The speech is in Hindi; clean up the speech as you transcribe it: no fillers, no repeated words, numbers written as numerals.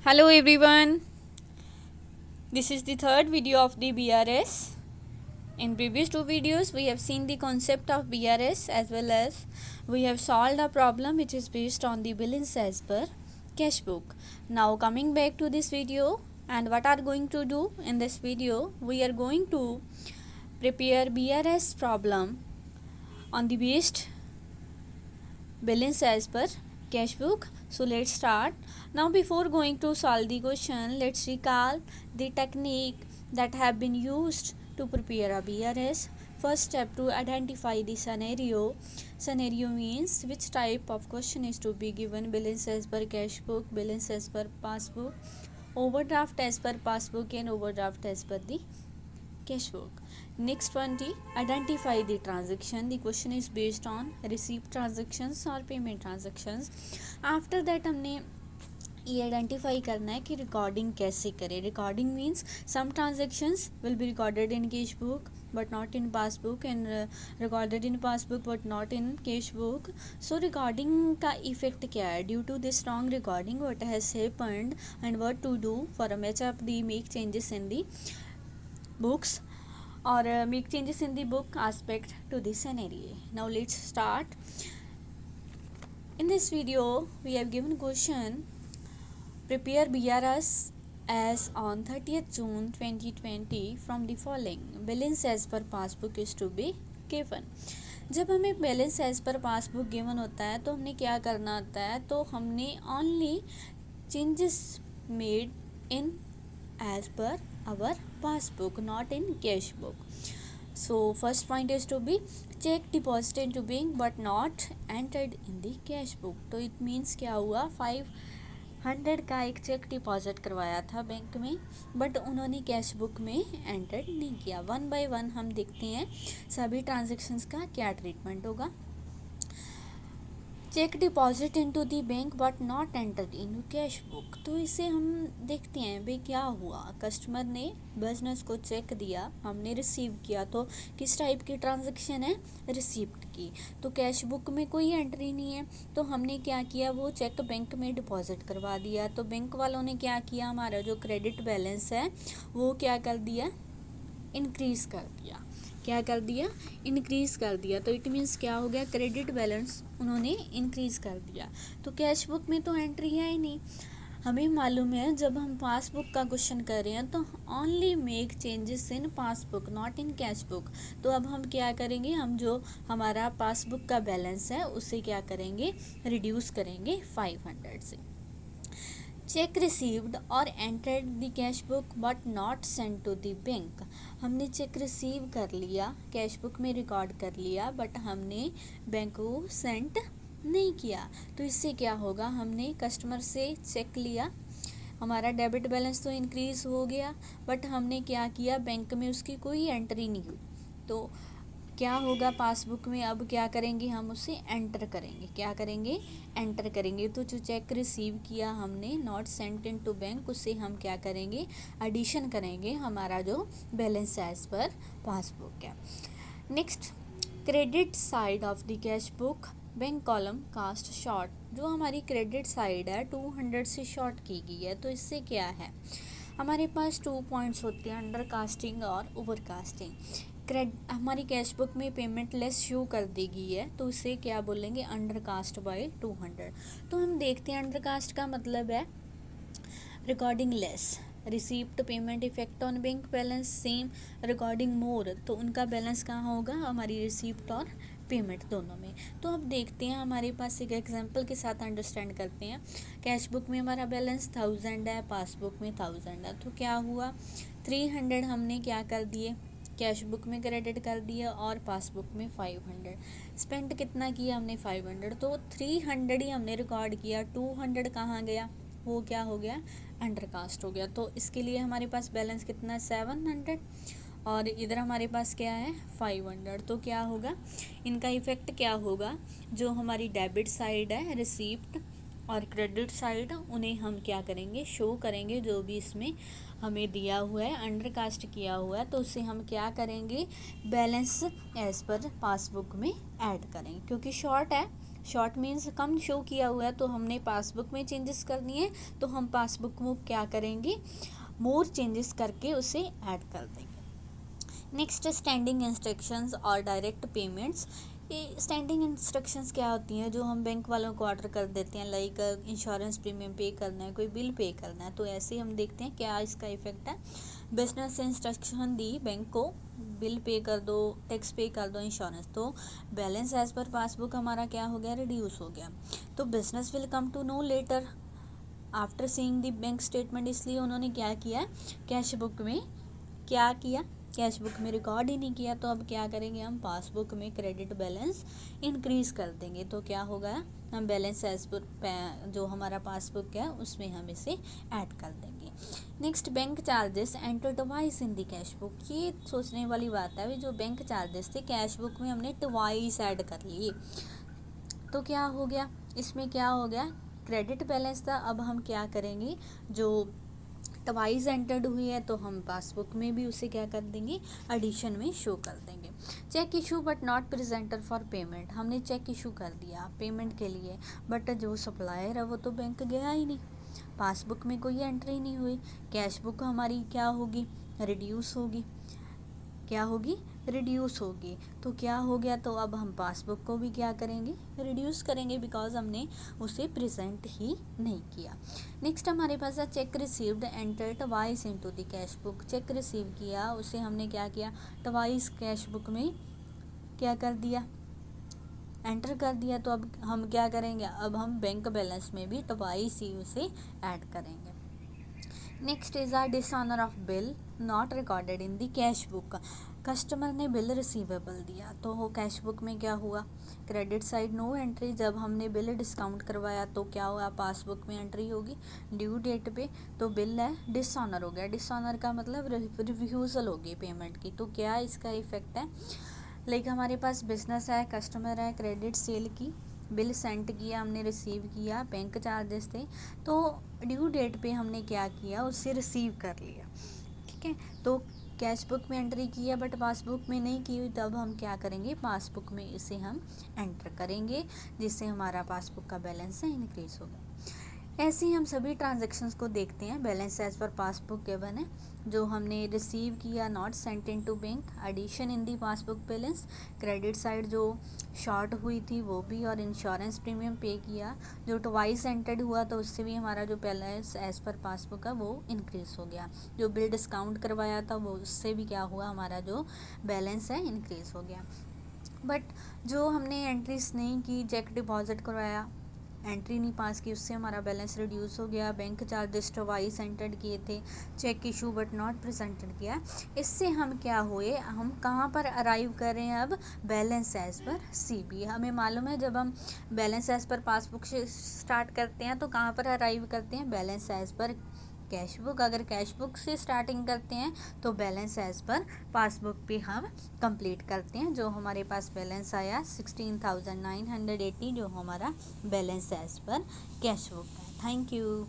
Hello everyone, this is the third video of the BRS. In previous two videos we have seen the concept of BRS as well as we have solved a problem which is based on the balance as per cash book. Now coming back to this video, and what are going to do in this video, we are going to prepare BRS problem on the based balance as per cash book. So let's start. Now before going to solve the question, let's recall the technique that have been used to prepare a BRS. First step, to identify the scenario. Scenario means which type of question is to be given: balance as per cash book, balance as per passbook, overdraft as per passbook, and overdraft as per the cash book. Next 20, identify the transaction. The question is based on receipt transactions or payment transactions. After that हमने ये आइडेंटिफाई करना है कि रिकॉर्डिंग कैसे करें. Recording means some transactions will be recorded in cash book but not in passbook and recorded in passbook but not in cash book. So recording का इफेक्ट क्या है? Due to this wrong recording what has happened and what to do for a match up the make changes in the books or make changes in the book aspect to this scenario. Now let's start. In this video we have given question: prepare BRS as on 30th June 2020 from the following. Balance as per passbook is to be given. जब हमें balance as per passbook given होता है तो हमने क्या करना होता है? तो हमने only changes made in as per our passbook, not in cash book. So first point is to be check deposited to bank but not entered in the cash book. तो it means क्या हुआ? 500 का एक चेक डिपॉजिट करवाया था बैंक में बट उन्होंने कैश बुक में एंटर नहीं किया. वन बाय वन हम देखते हैं सभी ट्रांजेक्शन्स का क्या ट्रीटमेंट होगा. Cheque deposit into the bank but not entered into cash book. तो इसे हम देखते हैं भाई क्या हुआ. कस्टमर ने बिजनेस को चेक दिया, हमने रिसीव किया. तो किस टाइप की ट्रांजैक्शन है? रिसिप्ट की. तो कैश बुक में कोई एंट्री नहीं है तो हमने क्या किया? वो चेक बैंक में डिपॉजिट करवा दिया. तो बैंक वालों ने क्या किया? हमारा जो क्रेडिट बैलेंस है वो क्या कर दिया? इंक्रीज़ कर दिया. क्या कर दिया? इंक्रीज़ कर दिया. तो इट मीन्स क्या हो गया? क्रेडिट बैलेंस उन्होंने इंक्रीज़ कर दिया. तो कैश बुक में तो एंट्री है ही नहीं. हमें मालूम है जब हम पासबुक का क्वेश्चन कर रहे हैं तो only make changes in passbook not in cash book. तो अब हम क्या करेंगे? हम जो हमारा पासबुक का बैलेंस है उसे क्या करेंगे? रिड्यूस करेंगे 500 से. चेक रिसीव्ड और entered the cash book but not send to the bank. हमने चेक रिसीव कर लिया, कैश बुक में रिकॉर्ड कर लिया बट हमने बैंक को सेंड नहीं किया. तो इससे क्या होगा? हमने कस्टमर से चेक लिया, हमारा डेबिट बैलेंस तो इंक्रीज़ हो गया बट हमने क्या किया? बैंक में उसकी कोई एंट्री नहीं हुई. तो क्या होगा? पासबुक में अब क्या करेंगे? हम उसे एंटर करेंगे. क्या करेंगे? एंटर करेंगे. तो जो चेक रिसीव किया हमने not sent in to bank, उससे हम क्या करेंगे? एडिशन करेंगे हमारा जो बैलेंस एज पर पासबुक है. Next, credit side of the cash book bank column cast short. जो हमारी क्रेडिट साइड है 200 से शॉर्ट की गई है. तो इससे क्या है? हमारे पास 2 पॉइंट्स होते हैं, अंडर कास्टिंग और ओवर कास्टिंग. हमारी कैश बुक में पेमेंट लेस शो कर दी गई है तो उसे क्या बोलेंगे? Under cast by 200. तो हम देखते हैं अंडर कास्ट का मतलब है recording less. Receipt payment effect on bank balance same. Recording more, तो उनका बैलेंस कहाँ होगा? हमारी रिसीप्ट और पेमेंट दोनों में. तो अब देखते हैं, हमारे पास एक एग्जांपल के साथ अंडरस्टैंड करते हैं. कैश बुक में हमारा बैलेंस 1000 है, पासबुक में 1000 है. तो क्या हुआ? 300 हमने क्या कर दिए? कैश बुक में क्रेडिट कर दिया और पासबुक में 500. स्पेंड कितना किया हमने? 500. तो 300 ही हमने रिकॉर्ड किया. 200 कहाँ गया? वो क्या हो गया? अंडरकास्ट हो गया. तो इसके लिए हमारे पास बैलेंस कितना है? 700 और इधर हमारे पास क्या है? 500. तो क्या होगा? इनका इफेक्ट क्या होगा? जो हमारी डेबिट साइड है रिसीप्ट और क्रेडिट साइड, उन्हें हम क्या करेंगे? शो करेंगे. जो भी इसमें हमें दिया हुआ है अंडरकास्ट किया हुआ है तो उसे हम क्या करेंगे? बैलेंस एज पर पासबुक में ऐड करेंगे. क्योंकि शॉर्ट है शॉर्ट मीन्स कम शो किया हुआ है तो हमने पासबुक में चेंजेस करनी है, तो हम पासबुक में क्या करेंगे, मोर चेंजेस करके उसे ऐड कर देंगे। नेक्स्ट स्टैंडिंग इंस्ट्रक्शंस और डायरेक्ट पेमेंट्स। ये स्टैंडिंग इंस्ट्रक्शंस क्या होती हैं, जो हम बैंक वालों को ऑर्डर कर देते हैं, लाइक इंश्योरेंस प्रीमियम पे करना है, कोई बिल पे करना है, तो ऐसे हम देखते हैं क्या इसका इफेक्ट है। बिजनेस इंस्ट्रक्शन दी बैंक को, बिल पे कर दो, टैक्स पे कर दो, इंश्योरेंस, तो बैलेंस एज पर पासबुक हमारा क्या हो गया, रिड्यूस हो गया। तो business will come to know later after seeing the bank statement, इसलिए उन्होंने क्या किया, कैश बुक में क्या किया, कैश बुक में रिकॉर्ड ही नहीं किया, तो अब क्या करेंगे, हम पासबुक में क्रेडिट बैलेंस इंक्रीज कर देंगे। तो क्या होगा, हम बैलेंस एज पर जो हमारा पासबुक है उसमें हम इसे ऐड कर देंगे। Next bank charges enter twice in the cash book. ये सोचने वाली बात है, जो बैंक चार्जेस थे कैश बुक में हमने ट्वाइस ऐड कर लिए, तो क्या हो गया, इसमें क्या हो गया, क्रेडिट बैलेंस था, अब हम क्या करेंगे, जो ट्वाइस एंटर्ड हुई है तो हम पासबुक में भी उसे क्या कर देंगे, एडिशन में शो कर देंगे। Cheque issue but not presenter for payment, हमने चेक इशू कर दिया पेमेंट के लिए, बट जो सप्लायर है वो तो बैंक गया ही नहीं, पासबुक में कोई एंट्री नहीं हुई, कैश बुक हमारी क्या होगी, रिड्यूस होगी, क्या होगी, रिड्यूस होगी। तो क्या हो गया, तो अब हम पासबुक को भी क्या करेंगे, रिड्यूस करेंगे, बिकॉज हमने उसे प्रेजेंट ही नहीं किया। नेक्स्ट हमारे पास है check received enter twice into the cash book. Check receive किया, उसे हमने क्या किया, ट्वाइस कैश बुक में क्या कर दिया, एंटर कर दिया। तो अब हम क्या करेंगे, अब हम बैंक बैलेंस में भी ट्वाइस ही उसे ऐड करेंगे। Next is a dishonour of bill not recorded in the cash book. Customer ने बिल रिसीवेबल दिया, तो वो कैश बुक में क्या हुआ, क्रेडिट साइड नो एंट्री, जब हमने बिल डिस्काउंट करवाया तो क्या हुआ, पासबुक में एंट्री होगी ड्यू डेट पे, तो बिल है डिसऑनर हो गया। डिसऑनर का मतलब रिफ्यूज़ल होगी पेमेंट की। तो क्या इसका इफेक्ट है, लाइक हमारे पास बिजनेस है, कस्टमर है, क्रेडिट सेल की, बिल सेंड किया, हमने रिसीव किया, बैंक चार्जेस थे, तो ड्यू डेट पे हमने क्या किया, उससे रिसीव कर लिया, ठीक है। तो कैश बुक में एंट्री किया बट पासबुक में नहीं की हुई, तब हम क्या करेंगे, पासबुक में इसे हम एंटर करेंगे, जिससे हमारा पासबुक का बैलेंस है इंक्रीज होगा। ऐसे ही हम सभी ट्रांजैक्शंस को देखते हैं। Balance as per passbook given है, जो हमने रिसीव किया not sent in to bank, addition in the passbook balance, credit side जो शॉर्ट हुई थी वो भी, और इंश्योरेंस प्रीमियम पे किया, जो ट्वाइस एंटर्ड हुआ तो उससे भी हमारा जो बैलेंस एज पर पासबुक है वो इंक्रीज हो गया। जो बिल डिस्काउंट करवाया था वो उससे भी क्या हुआ, हमारा जो बैलेंस है इंक्रीज हो गया। बट जो हमने एंट्रीज नहीं की, चेक डिपॉजिट करवाया, एंट्री नहीं पास की, उससे हमारा बैलेंस रिड्यूस हो गया। बैंक चार्जेस ट्वाइस एंटर्ड किए थे, cheque issue but not presented किया, इससे हम क्या हुए, हम कहाँ पर अराइव कर रहे हैं अब, बैलेंस एज पर सीबी। हमें मालूम है जब हम बैलेंस एज पर पासबुक से स्टार्ट करते हैं तो कहाँ पर अराइव करते हैं, बैलेंस एज पर कैश बुक। अगर कैश बुक से स्टार्टिंग करते हैं तो बैलेंस एज पर पासबुक पे हम कंप्लीट करते हैं। जो हमारे पास बैलेंस आया 16,980, जो हमारा बैलेंस एज पर कैश बुक है। Thank you.